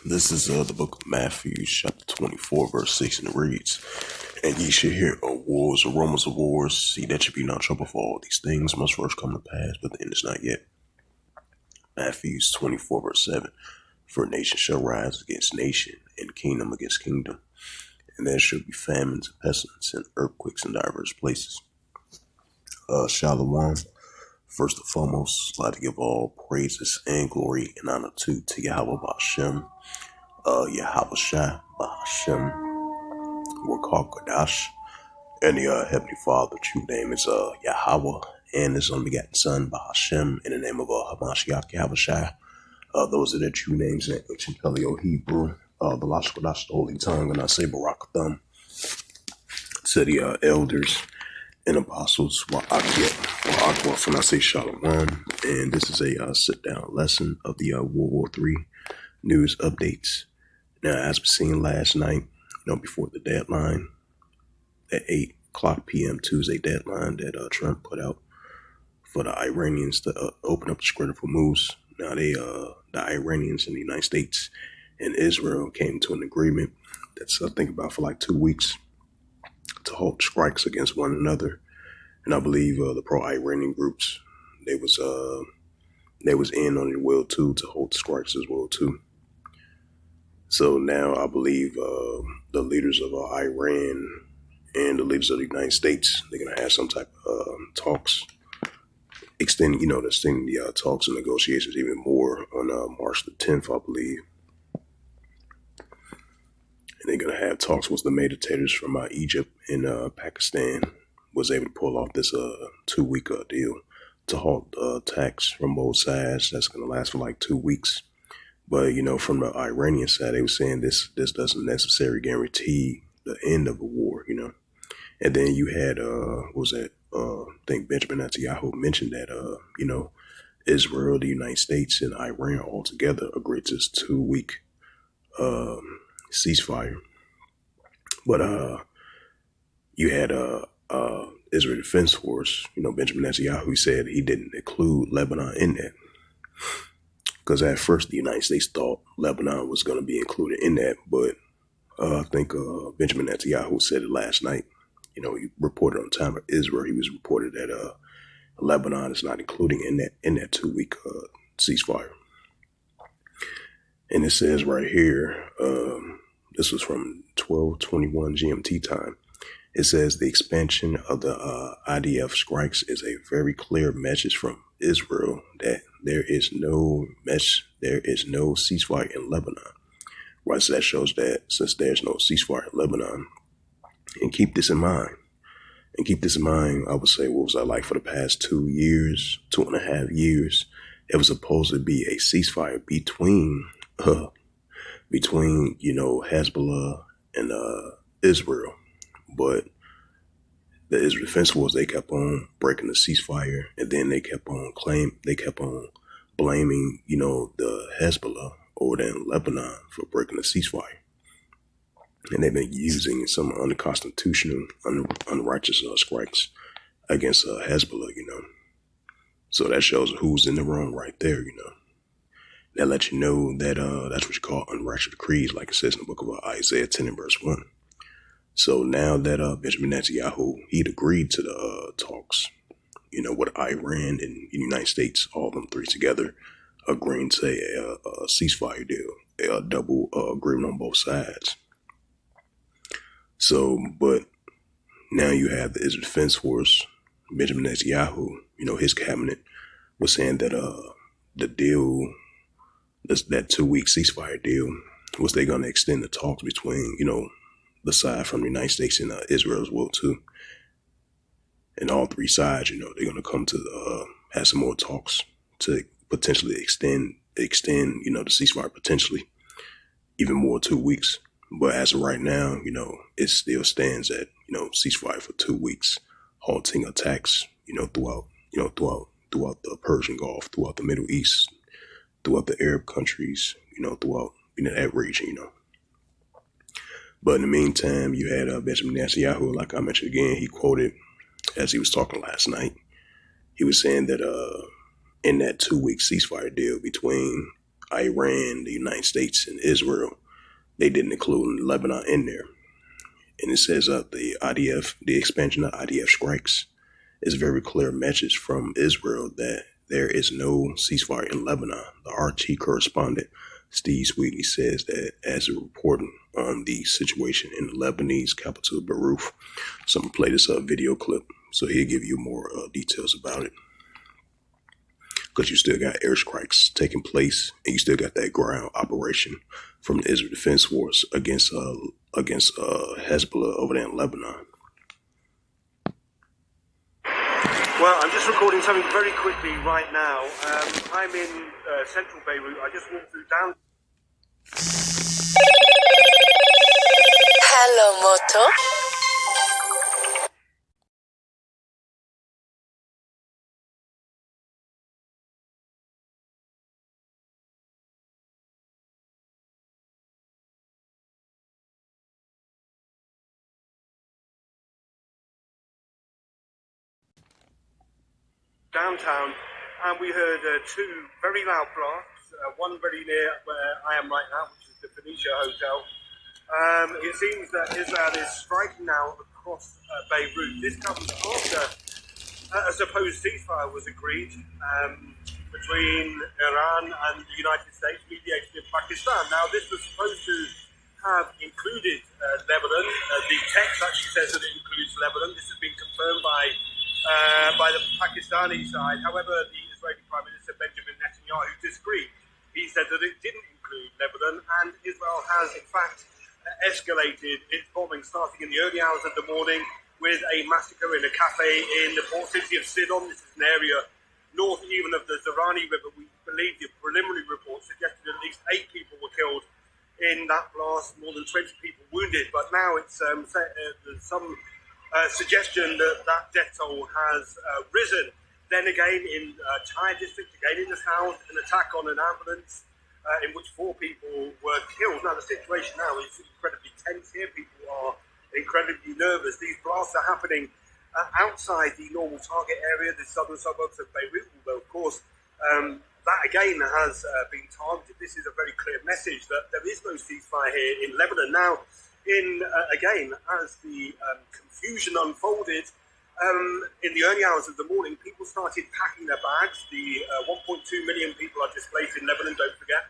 This is the book of Matthew, chapter 24, verse 6, and it reads, "And ye shall hear of wars, or rumors of wars. See that ye be not troubled, for all these things must first come to pass, but the end is not yet." Matthew 24, verse 7, "For nation shall rise against nation, and kingdom against kingdom. And there shall be famines, and pestilence, and earthquakes in divers places." Shalom. First and foremost, I'd like to give all praises and glory and honor to Yahweh Ba'Shem, Yahweh Shai Ba'Shem, Wakar Kadash, and the Heavenly Father. True name is Yahweh, and His only begotten Son Ba'Shem, in the name of Hamashiach Yahweh Shai. Those are their true names in ancient Paleo Hebrew, the Lashon Kodash, the Holy Tongue, and I say Barak Thumb to the elders and apostles, Wa'akwa, when I say Shalom. And this is a sit-down lesson of the World War III news updates. Now, as we seen last night, before the deadline, that 8 o'clock p.m. Tuesday deadline that Trump put out for the Iranians to open up the Strait of Hormuz. Now, the Iranians in the United States and Israel came to an agreement that's, I think, about for like 2 weeks to halt strikes against one another. And I believe the pro-Iranian groups, they was in on it well too, to hold strikes as well too. So now I believe the leaders of Iran and the leaders of the United States, they're gonna have some type of talks, extending the talks and negotiations even more on March the 10th, I believe. And they're gonna have talks with the meditators from Egypt and Pakistan was able to pull off this 2-week deal to halt attacks from both sides. That's going to last for like 2 weeks. But, from the Iranian side, they were saying this doesn't necessarily guarantee the end of a war, And then you had, I think Benjamin Netanyahu mentioned that, Israel, the United States, and Iran all together agreed to this 2-week ceasefire. But you had Israel Defense Force, Benjamin Netanyahu said he didn't include Lebanon in that. Because at first the United States thought Lebanon was going to be included in that, but I think Benjamin Netanyahu said it last night. He reported on Time of Israel. He was reported that Lebanon is not including in that 2-week ceasefire. And it says right here, this was from 12:21 GMT time. It says the expansion of the IDF strikes is a very clear message from Israel that there is no ceasefire in Lebanon. Right, so that shows that since there's no ceasefire in Lebanon, and keep this in mind, I would say, what was that like for the past 2 years, 2.5 years? It was supposed to be a ceasefire between Hezbollah and Israel. But the Israel Defense Force, they kept on breaking the ceasefire, and then they kept on blaming, the Hezbollah over there in Lebanon for breaking the ceasefire. And they've been using some unconstitutional, unrighteous strikes against Hezbollah, So that shows who's in the wrong right there, That lets you know that that's what you call unrighteous decrees, like it says in the book of Isaiah 10 and verse 1. So now that Benjamin Netanyahu, he'd agreed to the talks, with Iran and the United States, all them three together, agreeing to a ceasefire deal, a double agreement on both sides. So, but now you have the Israel Defense Force, Benjamin Netanyahu, his cabinet was saying that the deal, that 2-week ceasefire deal, was they going to extend the talks between, the side from the United States and Israel as well too. And all three sides, they're going to come to have some more talks to potentially extend, the ceasefire potentially even more 2 weeks. But as of right now, it still stands at, ceasefire for 2 weeks, halting attacks, throughout the Persian Gulf, throughout the Middle East, throughout the Arab countries, throughout, that region, But in the meantime, you had Benjamin Netanyahu, like I mentioned again, he quoted, as he was talking last night, he was saying that in that 2-week ceasefire deal between Iran, the United States, and Israel. They didn't include Lebanon in there. And it says the IDF, the expansion of IDF strikes is a very clear message from Israel that there is no ceasefire in Lebanon. The RT correspondent Steve Sweetney says that as a reporting on the situation in the Lebanese capital Beirut. So I'm gonna play this video clip so he'll give you more details about it. Because you still got airstrikes taking place, and you still got that ground operation from the Israel Defense Force against Hezbollah over there in Lebanon. Well, I'm just recording something very quickly right now. I'm in central Beirut. I just walked through down. Hello, Moto. Downtown, and we heard two very loud blasts, one very near where I am right now, which is the Phoenicia Hotel. It seems that Israel is striking now across Beirut. This comes after a supposed ceasefire was agreed between Iran and the United States, mediated in Pakistan. Now, this was supposed to have included Lebanon. The text actually says that it includes Lebanon. This has been confirmed by the Pakistani side. However, the Israeli Prime Minister Benjamin Netanyahu disagreed. He said that it didn't include Lebanon, and Israel has, in fact, escalated its bombing, starting in the early hours of the morning with a massacre in a cafe in the port city of Sidon. This is an area north even of the Zarani River. We believe the preliminary report suggested at least 8 people were killed in that blast, more than 20 people wounded. But now it's there's some suggestion that that death toll has risen. Then again in Tyre district, again in the south, an attack on an ambulance in which 4 people were killed. Now the situation now is incredibly tense here. People are incredibly nervous. These blasts are happening outside the normal target area, the southern suburbs of Beirut, although of course that again has been targeted. This is a very clear message that there is no ceasefire here in Lebanon. Now, again, as the confusion unfolded, in the early hours of the morning, people started packing their bags. The 1.2 million people are displaced in Lebanon, don't forget.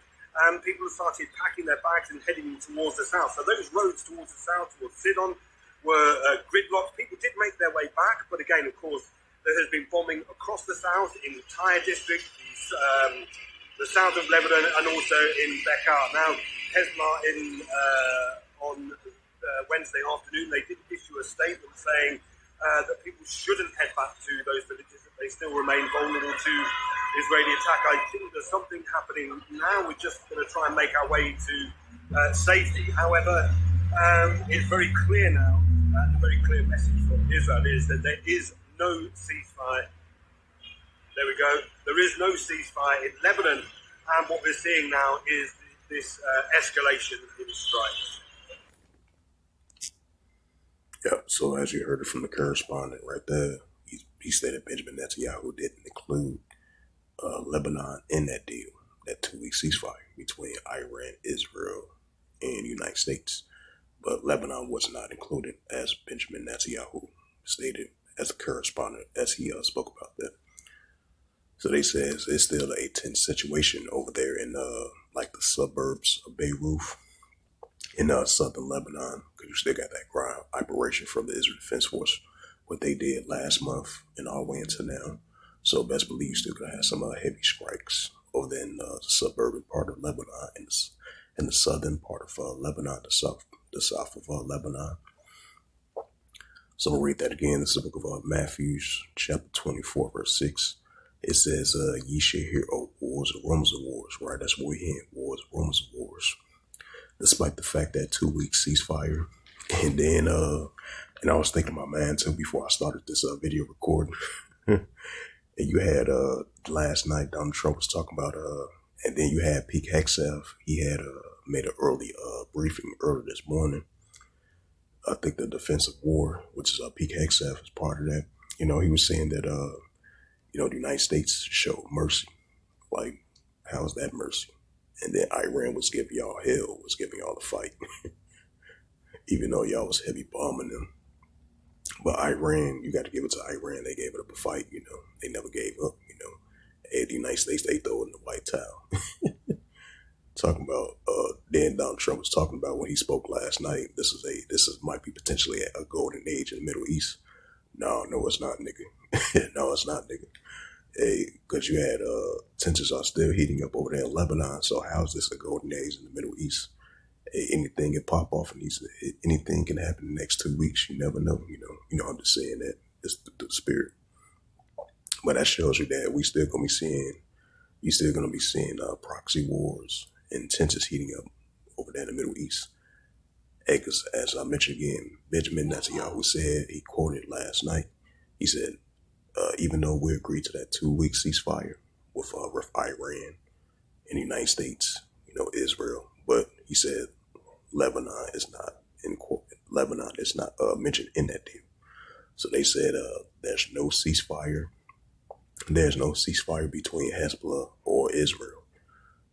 People started packing their bags and heading towards the south. So those roads towards the south, towards Sidon, were gridlocked. People did make their way back, but again, of course, there has been bombing across the south, in the Tyre district, the south of Lebanon, and also in Bekaa. Now, Hezbollah on Wednesday afternoon, they did issue a statement saying that people shouldn't head back to those villages, that they still remain vulnerable to Israeli attack. I think there's something happening now. We're just going to try and make our way to safety. However, it's very clear now, a very clear message from Israel is that there is no ceasefire. There we go. There is no ceasefire in Lebanon, and what we're seeing now is this escalation in strikes. Yep. So as you heard it from the correspondent right there, he stated Benjamin Netanyahu didn't include Lebanon in that deal, that 2-week ceasefire between Iran, Israel, and the United States. But Lebanon was not included, as Benjamin Netanyahu stated as a correspondent, as he spoke about that. So they says it's still a tense situation over there in like the suburbs of Beirut in southern Lebanon, because you still got that ground operation from the Israel Defense Force, what they did last month and all the way into now. So best believe you still gonna have some heavy strikes over there in the suburban part of Lebanon, in the southern part of Lebanon, the south of Lebanon. So I'm gonna read that again. This is the book of Matthew, chapter 24, verse 6. It says, ye shall hear of wars and rumors of wars, right? That's what we're hearing, wars, rumors of wars. Despite the fact that 2-week ceasefire. And then, and I was thinking my man too before I started this video recording. And you had, last night, Donald Trump was talking about, and then you had Pete Hegseth. He had made an early briefing earlier this morning. I think the Defense of War, which is Pete Hegseth, is part of that. You know, he was saying that, the United States showed mercy. Like, how's that mercy? And then Iran was giving y'all hell, was giving y'all the fight, even though y'all was heavy bombing them. But Iran, you got to give it to Iran. They gave it up a fight, They never gave up. And the United States, they throw it in the white towel. Talking about, then Donald Trump was talking about when he spoke last night. This might be potentially a golden age in the Middle East. No, it's not, nigga. No, it's not, nigga. Hey, because you had tensions are still heating up over there in Lebanon. So how's this a golden age in the Middle East? Hey, anything can pop off, and anything can happen in the next 2 weeks. You never know. I'm just saying that it's the spirit. But that shows you that we still gonna be seeing. You still gonna be seeing proxy wars and tensions heating up over there in the Middle East. Hey, because as I mentioned again, Benjamin Netanyahu said, he quoted last night. He said, even though we agreed to that 2-week ceasefire with Iran and the United States, Israel, but he said Lebanon is not mentioned in that deal. So they said there's no ceasefire. There's no ceasefire between Hezbollah or Israel.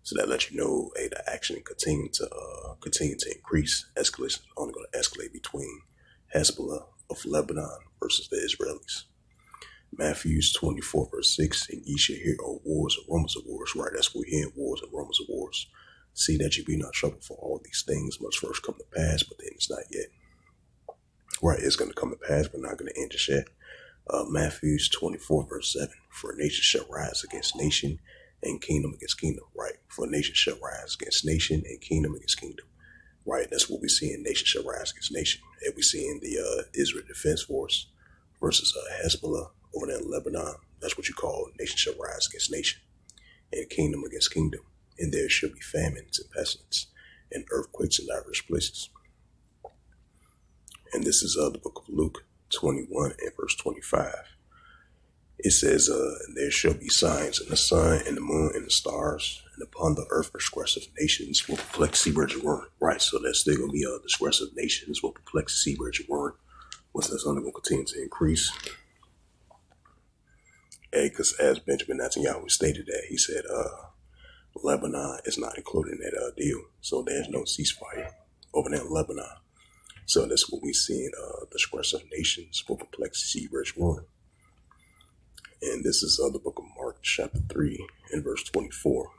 So that lets you know, hey, the action continue to increase. Escalation is only going to escalate between Hezbollah of Lebanon versus the Israelis. Matthews 24 verse 6, and ye shall hear of wars and rumors of wars. Right, that's what we're hearing, wars and rumors of wars. See that you be not troubled, for all these things must first come to pass, but then it's not yet. Right, it's going to come to pass, but not going to end just yet. Matthews 24 verse 7, for nation shall rise against nation and kingdom against kingdom. Right, for nation shall rise against nation and kingdom against kingdom. Right, that's what we're seeing, nation shall rise against nation. And we're seeing the Israel Defense Force versus Hezbollah over there in Lebanon. That's what you call nation shall rise against nation and kingdom against kingdom. And there shall be famines and pestilence and earthquakes in diverse places. And this is the book of Luke 21 and verse 25. It says, there shall be signs in the sun and the moon and the stars, and upon the earth disgressive nations will perplex where you weren't. Right, so there's still going to be disgressive nations will perplex where you weren't, which that's only going to continue to increase. Because as Benjamin Netanyahu stated that, he said Lebanon is not included in that deal. So there's no ceasefire over there in Lebanon. So that's what we're seeing, disgressive nations will perplex where you weren't. And this is the book of Mark, chapter 3, and verse 24.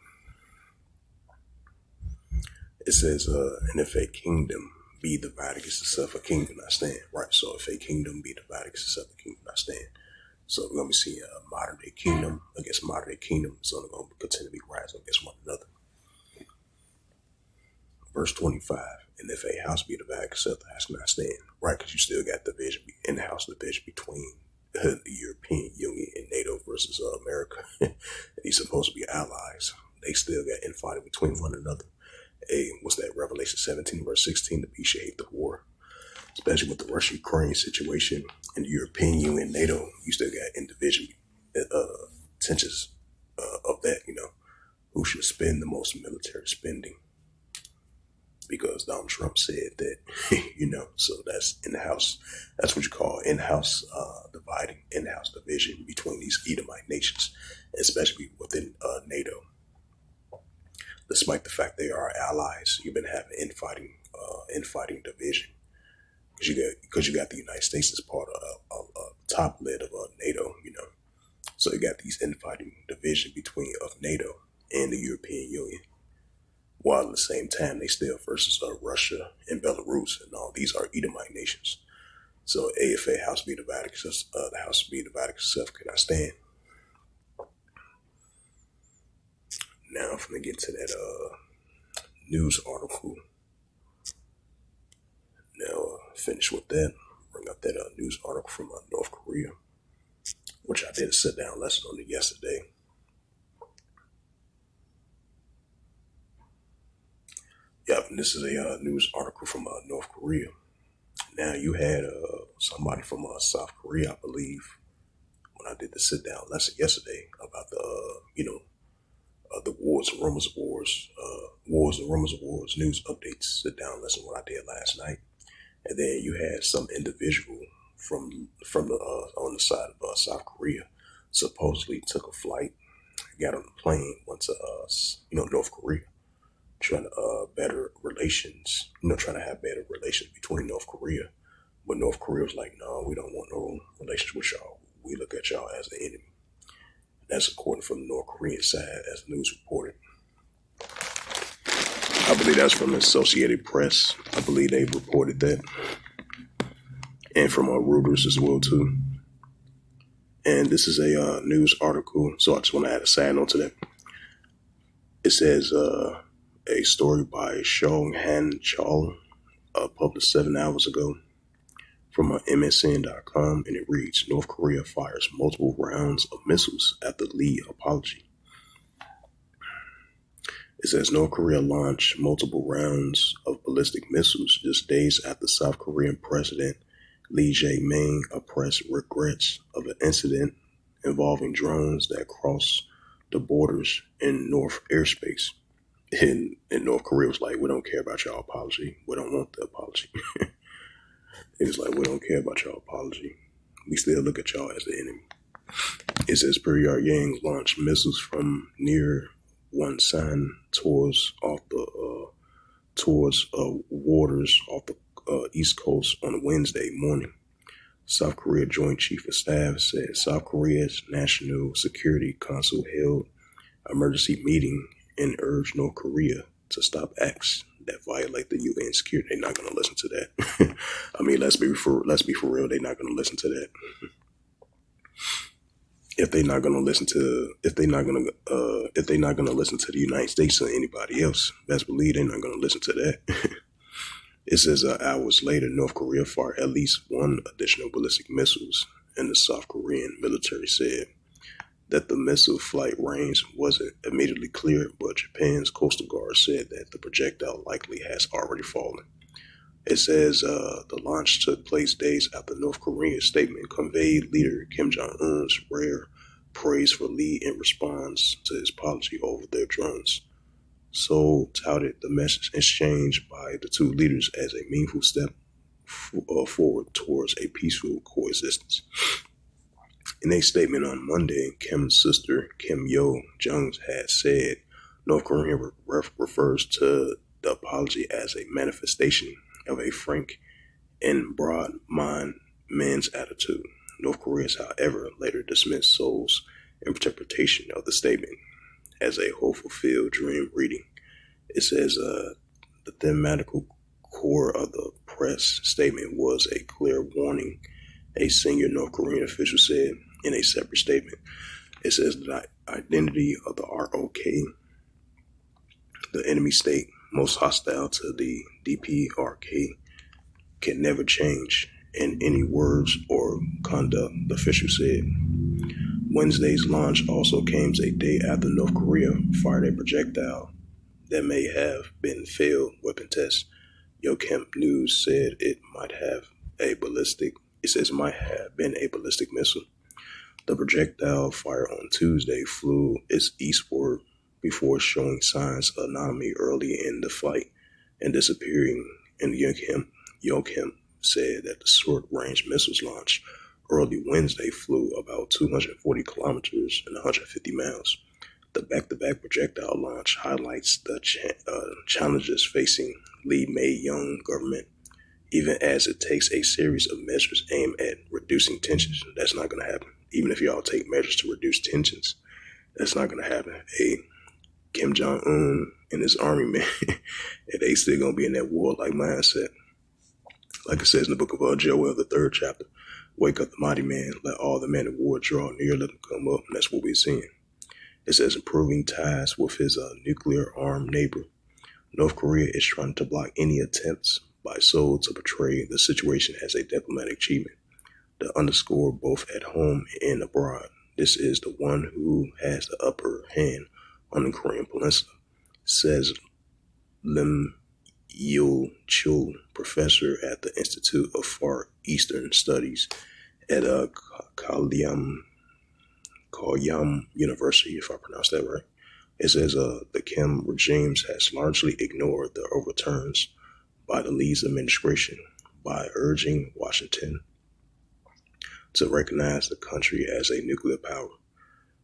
It says, and if a kingdom be divided against itself, a kingdom not stand. Right, so if a kingdom be divided against itself, a kingdom not stand. So we're going to be seeing a modern day kingdom against modern day kingdom. So they're going to continue to be rising against one another. Verse 25, and if a house be divided against itself, the house cannot stand. Right, because you still got division in the house, division between the European Union and NATO versus America. These supposed to be allies. They still got infighting between one another. Hey, what's that? Revelation 17 verse 16, the beast shall hate the war. Especially with the Russia-Ukraine situation and the European Union, NATO, you still got individual tensions of that, who should spend the most military spending. Because Donald Trump said that, so that's in the house. That's what you call in-house dividing, in-house division between these Edomite nations, especially within NATO. Despite the fact they are allies, you've been having infighting division. Because you got the United States as part of top lid of NATO, So you got these infighting division of NATO and the European Union. While at the same time, they still versus Russia and Belarus, and all these are Edomite nations. So if a house be divided, the house be divided itself cannot stand. Now I'm going to get to that news article. Now, finish with that. Bring up that news article from North Korea, which I did a sit-down lesson on it yesterday. Yep, and this is a news article from North Korea. Now, you had somebody from South Korea, I believe, when I did the sit-down lesson yesterday about the, the wars and rumors of wars, wars and rumors of wars, news updates, sit-down lesson, what I did last night. And then you had some individual from the on the side of South Korea supposedly took a flight, got on a plane, went to North Korea. trying to better relations, trying to have better relations between North Korea. But North Korea was like, no, we don't want no relations with y'all. We look at y'all as the enemy. That's according from the North Korean side, as the news reported. I believe that's from the Associated Press. I believe they reported that. And from Reuters as well, too. And this is a news article, so I just want to add a side note to that. It says a story by Shong Han Chol, published 7 hours ago from MSN.com, and it reads, North Korea fires multiple rounds of missiles after Lee apology. It says North Korea launched multiple rounds of ballistic missiles just days after South Korean President Lee Jae-myung expressed regrets of an incident involving drones that crossed the borders in North airspace. And North Korea was like, we don't care about your apology. We don't want the apology. It was like, we don't care about your apology. We still look at y'all as the enemy. It says Pyongyang launched missiles from near Wonsan towards waters off the East Coast on Wednesday morning. South Korea Joint Chief of Staff said South Korea's National Security Council held an emergency meeting and urged North Korea to stop acts that violate the UN security. They're not going to listen to that. I mean, let's be for real. They're not going to listen to that. If they're not going to listen to the United States or anybody else, best believe they're not going to listen to that. It says hours later, North Korea fired at least one additional ballistic missiles, and the South Korean military said that the missile flight range wasn't immediately clear, but Japan's Coastal Guard said that the projectile likely has already fallen. It says the launch took place days after North Korea's statement conveyed leader Kim Jong-un's rare praise for Lee in response to his apology over their drones. Seoul touted the message exchanged by the two leaders as a meaningful step forward towards a peaceful coexistence. In a statement on Monday, Kim's sister, Kim Yo-jong, had said North Korea refers to the apology as a manifestation of a frank and broad-minded man's attitude. North Korea, however, later dismissed Seoul's interpretation of the statement as a hope-fulfilled dream reading. It says the thematical core of the press statement was a clear warning, a senior North Korean official said in a separate statement. It says the identity of the ROK, the enemy state most hostile to the DPRK, can never change in any words or conduct, the official said. Wednesday's launch also came a day after North Korea fired a projectile that may have been failed weapon test. Yokem News said it might have been a ballistic missile. The projectile fired on Tuesday flew eastward before showing signs of anomaly early in the flight and disappearing. And Yokem said that the short-range missiles launched early Wednesday flew about 240 kilometers and 150 miles. The back-to-back projectile launch highlights the challenges facing Lee May-young government, even as it takes a series of measures aimed at reducing tensions. That's not going to happen. Even if y'all take measures to reduce tensions, that's not going to happen. Hey, Kim Jong-un and his army, man, and they still going to be in that warlike mindset. Like it says in the book of Joel, the 3rd chapter, wake up the mighty man, let all the men of war draw near, let them come up, and that's what we're seeing. It says improving ties with his nuclear-armed neighbor. North Korea is trying to block any attempts by Seoul to portray the situation as a diplomatic achievement, to underscore both at home and abroad. This is the one who has the upper hand on the Korean Peninsula, says Lim Yul-chul, professor at the Institute of Far Eastern Studies at Kolyam University, if I pronounced that right. It says the Kim regime has largely ignored the overturns by the Lee's administration by urging Washington to recognize the country as a nuclear power,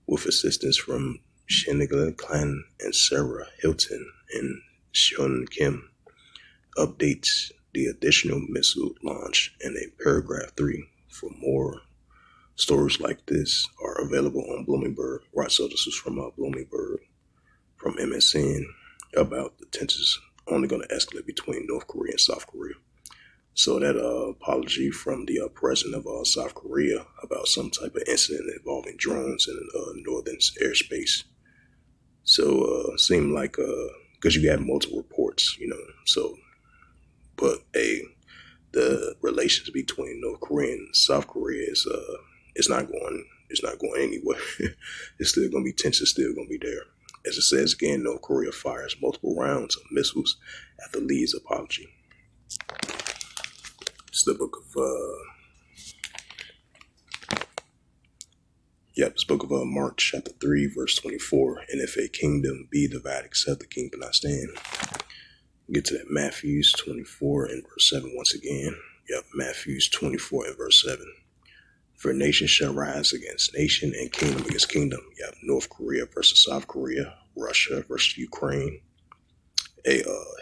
with assistance from Shenigla Khan and Sarah Hilton in Sean Kim updates the additional missile launch in a paragraph 3. For more stories like this are available on Bloomberg. Right, so this is from Bloomberg, from MSN, about the tensions only going to escalate between North Korea and South Korea. So that apology from the president of South Korea about some type of incident involving drones in northern airspace. So seemed like because you had multiple reports, so but the relations between North Korea and South Korea is it's not going anywhere. It's still going to be tension, still going to be there. As it says again, North Korea fires multiple rounds of missiles after Lee's apology. It's the book of this book of Mark chapter 3 verse 24. And if a kingdom be divided except the king cannot stand. Get to that Matthews 24 and verse 7 once again. Matthews 24 and verse 7. For nation shall rise against nation and kingdom against kingdom. North Korea versus South Korea, Russia versus Ukraine,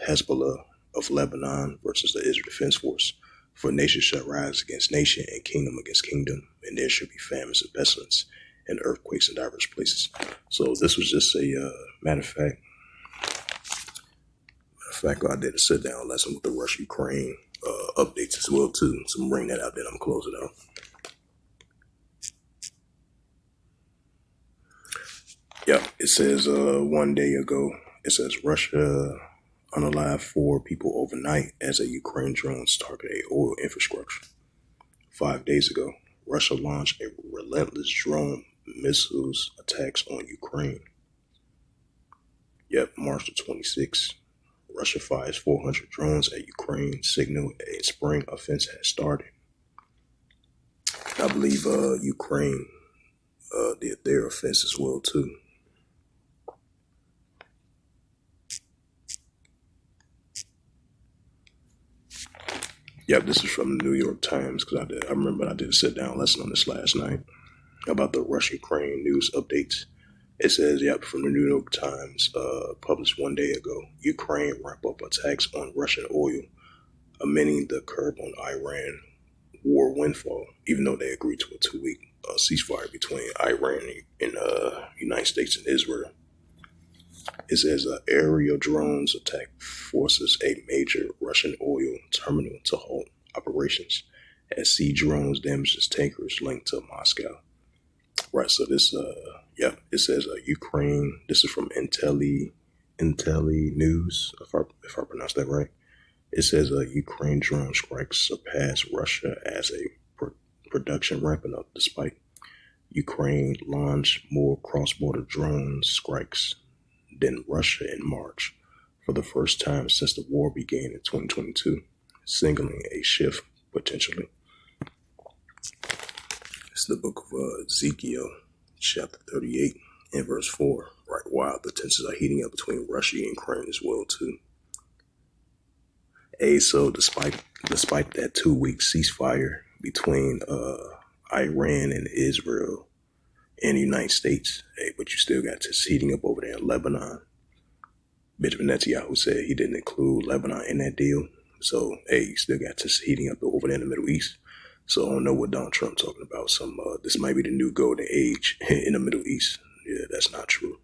Hezbollah of Lebanon versus the Israel Defense Force. For nation shall rise against nation and kingdom against kingdom, and there shall be famines and pestilence and earthquakes in diverse places. So this was just a matter of fact, I did a sit down lesson with the Russia-Ukraine updates as well too. So I'm bring that out, then I'm gonna close it out. It says 1 day ago, it says Russia unalived 4 people overnight as a Ukraine drone targeted oil infrastructure. 5 days ago, Russia launched a relentless drone missiles attacks on Ukraine. March the 26th, Russia fires 400 drones at Ukraine, signal a spring offensive has started. I believe Ukraine did their offense as well too. This is from the New York Times, because I remember I did a sit-down lesson on this last night about the Russia-Ukraine news updates. It says, from the New York Times, published 1 day ago, Ukraine ramp up attacks on Russian oil, amending the curb on Iran war windfall, even though they agreed to a 2-week ceasefire between Iran and United States and Israel. It says aerial drones attack forces a major Russian oil terminal to halt operations as sea drones damages tankers linked to Moscow. Right, so this, it says Ukraine, this is from Intelli News, if I pronounce that right. It says Ukraine drone strikes surpass Russia as a production ramping up despite Ukraine launched more cross-border drone strikes than Russia in March for the first time since the war began in 2022, signaling a shift potentially. It's the book of Ezekiel, chapter 38 and verse 4. Right, while the tensions are heating up between Russia and Ukraine as well too. So despite that 2-week ceasefire between Iran and Israel and the United States, but you still got this heating up over there in Lebanon. Benjamin Netanyahu said he didn't include Lebanon in that deal. So, you still got this heating up over there in the Middle East. So I don't know what Donald Trump talking about. This might be the new golden age in the Middle East. That's not true.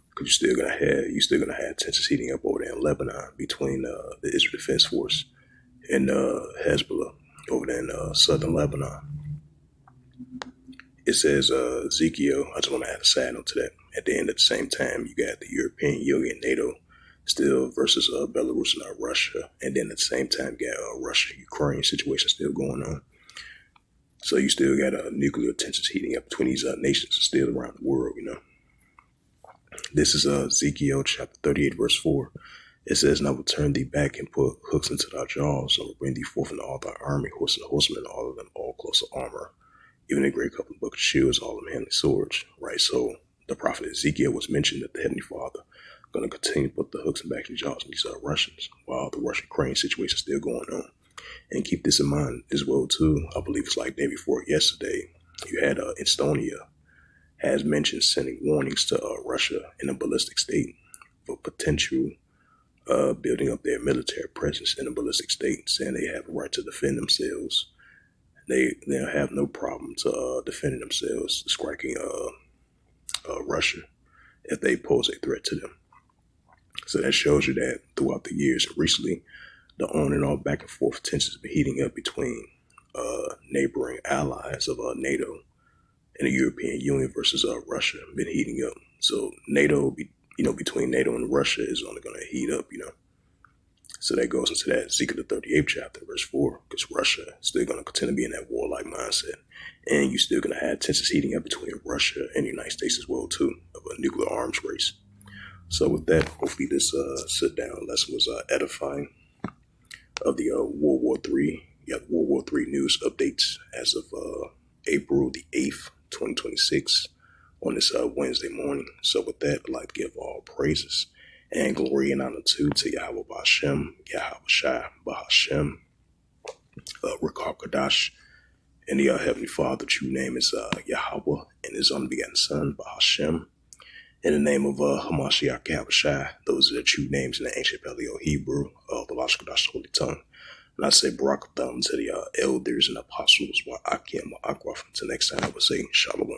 Because you're still gonna have tensions heating up over there in Lebanon between the Israel Defense Force and Hezbollah over there in southern Lebanon. It says Ezekiel, I just want to add a side note to that. At the end, at the same time, you got the European Union, NATO, still versus Belarus and Russia. And then at the same time, you got Russia-Ukraine situation still going on. So you still got nuclear tensions heating up between these nations still around the world, This is Ezekiel chapter 38, verse 4. It says, and I will turn thee back and put hooks into thy jaws, and will bring thee forth in all thy army, horse and horsemen, all of them all close to armor. Even a great couple of bucket shields, all of them handling swords, right? So the prophet Ezekiel was mentioned that the Heavenly Father going to continue to put the hooks and back in the jaws of these Russians while the Russia-Ukraine situation is still going on. And keep this in mind as well, too. I believe it's like day before yesterday, you had Estonia has mentioned sending warnings to Russia in a ballistic state for potential building up their military presence in a ballistic state, saying they have a right to defend themselves. They have no problem to defending themselves, striking Russia if they pose a threat to them. So that shows you that throughout the years, recently, the on and off back and forth tensions have been heating up between neighboring allies of NATO and the European Union versus Russia, been heating up. So NATO, between NATO and Russia is only going to heat up, So that goes into that Ezekiel the 38th chapter, verse 4, because Russia is still going to continue to be in that warlike mindset. And you're still going to have tensions heating up between Russia and the United States as well, too, of a nuclear arms race. So with that, hopefully this sit-down lesson was edifying of the World War III. You have World War III news updates as of April the 8th, 2026 on this Wednesday morning. So with that, I'd like to give all praises and glory and honor to Yahweh Ba'Shem, Yahweh Shai Ba'Shem, Rakar Kadash, and the Heavenly Father. True name is Yahweh, and His only begotten Son, Ba'Shem. In the name of Hamashiach Yahushai, those are the true names in the ancient Paleo Hebrew, the Lash Kadash, Holy Tongue. And I say Barak Thumb to the elders and apostles, while Akim Akwa. Until next time, I would say Shalom.